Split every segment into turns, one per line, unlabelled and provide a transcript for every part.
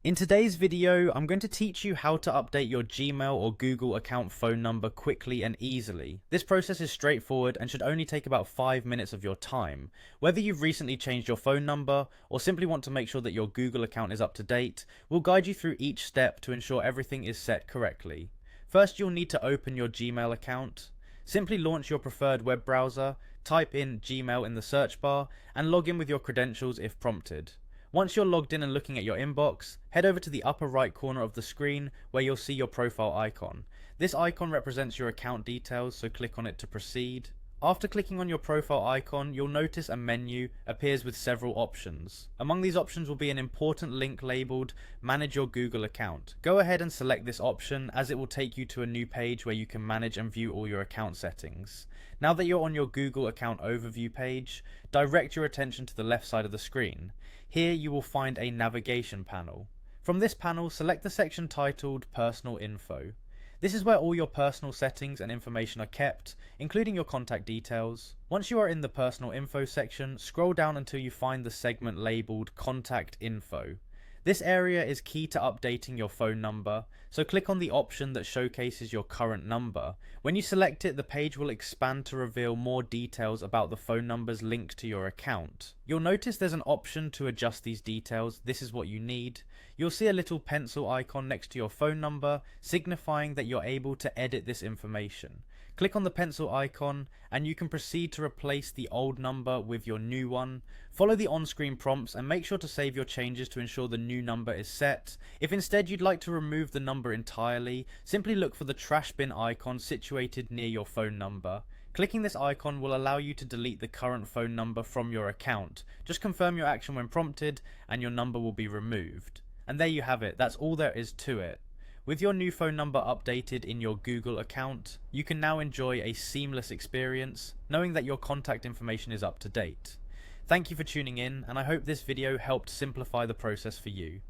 In today's video, I'm going to teach you how to update your Gmail or Google account phone number quickly and easily. This process is straightforward and should only take about 5 minutes of your time. Whether you've recently changed your phone number or simply want to make sure that your Google account is up to date, we'll guide you through each step to ensure everything is set correctly. First, you'll need to open your Gmail account. Simply launch your preferred web browser, type in Gmail in the search bar, and log in with your credentials if prompted. Once you're logged in and looking at your inbox, head over to the upper right corner of the screen where you'll see your profile icon. This icon represents your account details, so click on it to proceed. After clicking on your profile icon, you'll notice a menu appears with several options. Among these options will be an important link labelled Manage Your Google Account. Go ahead and select this option, as it will take you to a new page where you can manage and view all your account settings. Now that you're on your Google account overview page, direct your attention to the left side of the screen. Here you will find a navigation panel. From this panel, select the section titled Personal Info. This is where all your personal settings and information are kept, including your contact details. Once you are in the Personal Info section, scroll down until you find the segment labelled Contact Info. This area is key to updating your phone number, so click on the option that showcases your current number. When you select it, the page will expand to reveal more details about the phone numbers linked to your account. You'll notice there's an option to adjust these details. This is what you need. You'll see a little pencil icon next to your phone number, signifying that you're able to edit this information. Click on the pencil icon and you can proceed to replace the old number with your new one. Follow the on-screen prompts and make sure to save your changes to ensure the new number is set. If instead you'd like to remove the number entirely, simply look for the trash bin icon situated near your phone number. Clicking this icon will allow you to delete the current phone number from your account. Just confirm your action when prompted and your number will be removed. And there you have it, that's all there is to it. With your new phone number updated in your Google account, you can now enjoy a seamless experience, knowing that your contact information is up to date. Thank you for tuning in, and I hope this video helped simplify the process for you.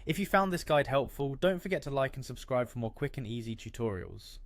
If you found this guide helpful, don't forget to like and subscribe for more quick and easy tutorials.